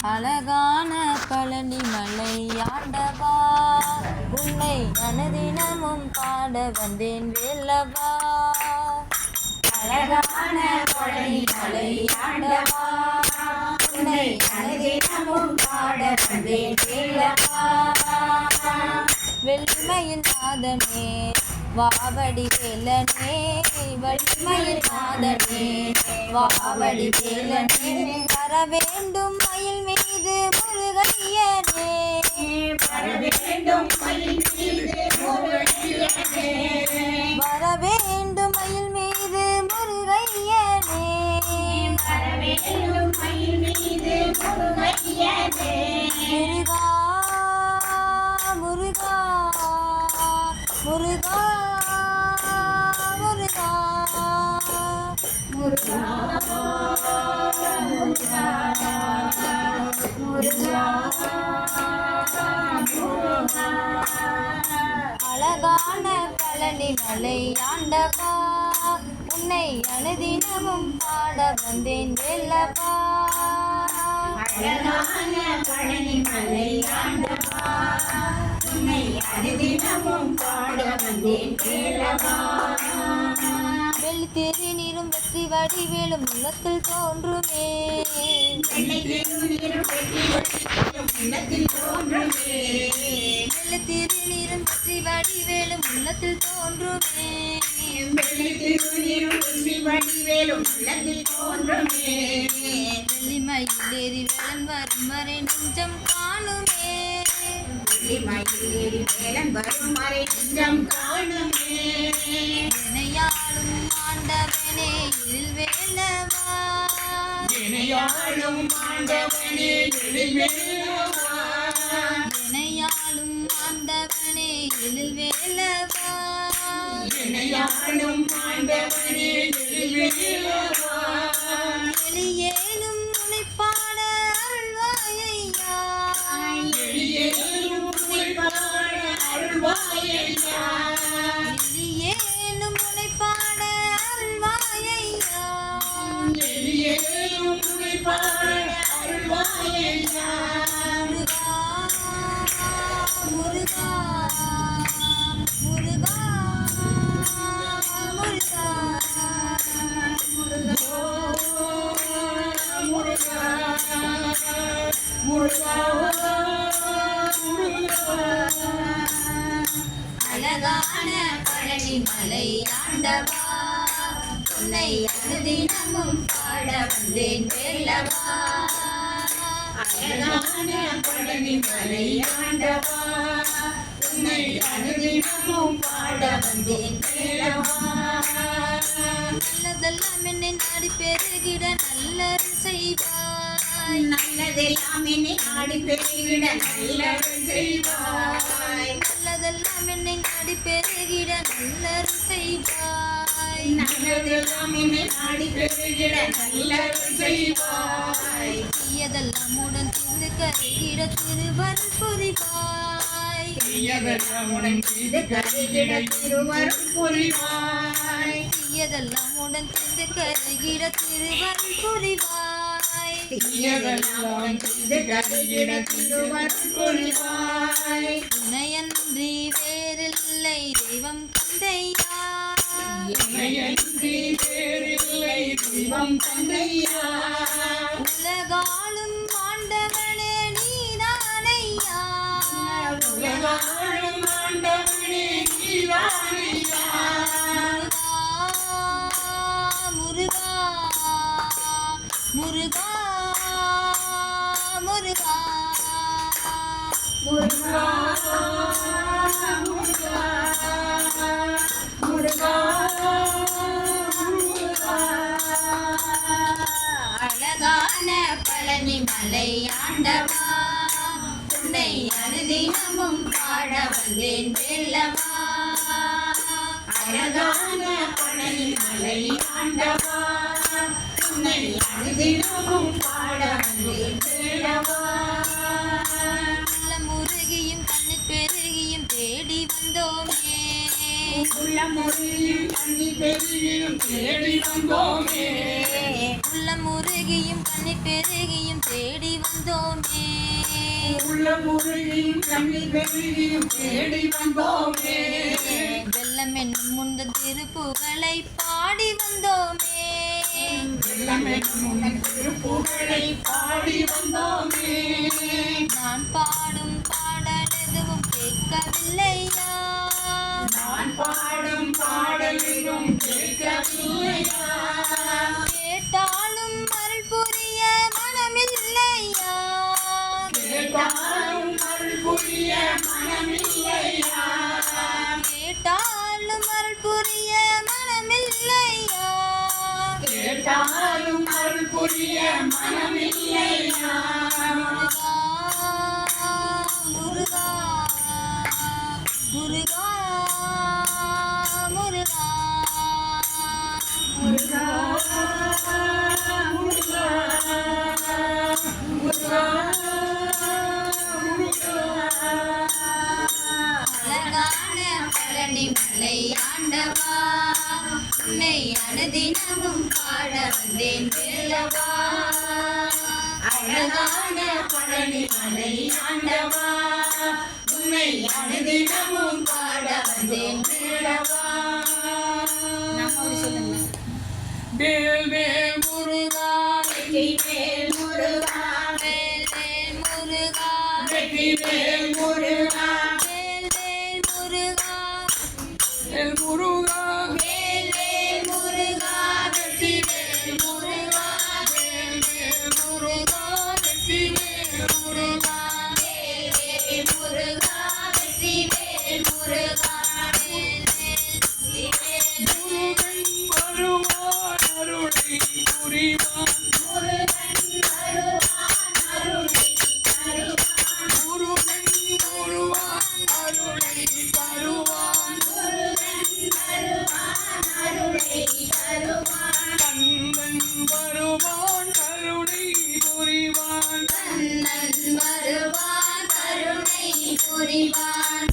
அழகான பழனி மலை ஆண்டவா, உன்னை அனுதினமும் பாட வந்தேன் வேலவா. அழகான பழனி மலை ஆண்டவா, உன்னை அனுதினமும் பாட வந்தேன் வேலவா. வெள்ளிமயில் நாதனே வாவடி வேலனே, வள்ளிமயில் நாதனே வாவடி வேலனே, வர வேண்டும் மயில் மீது முருகையனே, வர வேண்டும் மயில் மீது முருகையனே, வர வேண்டும் மயில் மீது முருகையனே, வர வேண்டும் மயில் மீது முருகையனே. முருகா முருகா முருகா முருகா முருகா முருகா முருகா. அழகான பழனி மலை ஆண்டவா, உன்னை அனுதினமும் பாட வந்தேன் வேலவா. அழகான பழனி மலை ஆண்டவா, உன்னை அனுதினமும் பாட வந்தேன் வேலவா. வெள்ளி திருநீரும் வெற்றி வடிவேலும் உள்ளத்தில் தோன்றுமே, வெள்ளி திருநீரும் வெற்றி வடிவேலும் உள்ளத்தில் தோன்றுமே, வெள்ளி திருநீரும் வெற்றி வடிவேலும் உள்ளத்தில் தோன்றுமே, வெள்ளி திருநீரும் வெற்றி வடிவேலும் உள்ளத்தில் தோன்றுமே. வெள்ளிமயில் ஏறி வேலன் வரும் வரை நெஞ்சம் காணுமே, வெள்ளிமயில் ஏறி வேலன் வரும் வரை நெஞ்சம் காணுமே. இணையாளும் ஆண்டவனே எழில் வேலவா, இணையாளும் ஆண்டவனே எழில் வேலவா, இணையாளும் ஆண்டவனே எழில் வேலவா, இணையாளும் ஆண்டவனே எழில் வேலவா. எளியேனும் உனைப்பாட அருள்வாயையா, எளியேனும் உனைப்பாட அருள்வாயையா, எளியேனும் உனைப்பாட அருள்வாயையா, எளியேனும் உனைப்பாட அருள்வாயையா. முருகா முருகா முருகா முருகா முருகா முருகா முருகா. அழகான பழனி மலை ஆண்டவா, உன்னை அனுதினமும் பாட வந்தேன் வேலவா. அழகான பழனி மலை ஆண்டவா, உன்னை அனுதினமும் பாட வந்தேன் வேலவா. நல்லதெல்லாம் என்னை நாடி பெருகிட நல்லருள் செய்வாய், நல்லதெல்லாம் என்னை நாடி பெருகிட நல்லருள் செய்வாய், நல்லதெல்லாம் என்னை நாடி பெருகிட நல்லருள் செய்வாய், நல்லதெல்லாம் என்னை நாடி பெருகிட நல்லருள் செய்வாய். தீயதெல்லாம் உடன் தீர்ந்து கருகிட திருவருள் புரிவாய், தீயதெல்லாம் உடன் தீர்ந்து கருகிட திருவருள் புரிவாய், தீயதெல்லாம் உடன் தீர்ந்து கருகிட திருவருள் புரிவாய், தீயதெல்லாம் உடன் தீர்ந்து கருகிட திருவருள் புரிவாய். உன்னையன்றி வேறில்லை தெய்வம் தந்தையா, உன்னையன்றி வேறில்லை தெய்வம் தந்தையா, உலகாளும் ஆண்டவனே நீதானையா, உலகாளும் ஆண்டவனே நீதானையா. முருகா முருகா முருகா முருகா முருகா முருகா முருகா. அழகான பழனி மலை ஆண்டவா, உன்னை அனுதினமும் பாட வந்தேன் வேலவா. அழகான பழனி மலை ஆண்டவா, உன்னை அனுதினமும் பாட வந்தேன் வேலவா. உள்ளம் உருகியும் கண்ணில் பெருகியும் தேடி வந்தோமே, உள்ளம் உருகியும் கண்ணில் பெருகியும் தேடி வந்தோமே, உள்ளம் முருகியும் கண்ணீர் பெருகியும் தேடி வந்தோமே உள்ளமுருகியும் கண்ணீர் பெருகியும் தேடி வந்தோமே வெள்ளம் என்னும் முந்தன் திருப்புகழை பாடி வந்தோமே வெள்ளம் என்னும் உந்தன் திருப்புகழை பாடி வந்தோமே நான் பாடும் பாடல் எதுவும் கேட்கவில்லையா நான் பாடும் பாடல் எதுவும் கேட்கவில்லையா கேட்டாலும் அருள் புரிய மனமில்லையா கேட்டாலும் அருள் புரிய மனமில்லையா கேட்டாலும் அருள் புரிய மனமில்லையா கேட்டாலும் அருள் புரிய மனமில்லையா முருகா முருகா முருகா முருகா முருகா முருகா முருகா அழகான பழனி மலை ஆண்டவா உன்னை அனுதினமும் பாட வந்தேன் வேலவா அழகான பழனி மலை ஆண்டவா உன்னை அனுதினமும் பாட வந்தேன் வேலவா வேல் வேல் முருகா வெற்றி வேல் முருகா வேல் வேல் முருகா வெற்றி வேல் முருகா வேல் வேல் முருகா வேல் முருகா வேல் வேல் முருகா வெற்றி வேல் முருகா வேல் வேல் முருகா வெற்றி வேல் முருகா வேல் வேல் முருகா வெற்றி வேல் முருகா வேல் வேல் வேல் முருகன் வருவான் அருளை புரிவான் முருகன் வருவான் அருளை தருவான் முருகன் வருவான் அருளை தருவான் முருகன் வருவான் அருளை தருவான் கந்தன் வருவான் கருணை புரிவான் கண்ணன் வருவான் கருணை புரிவான்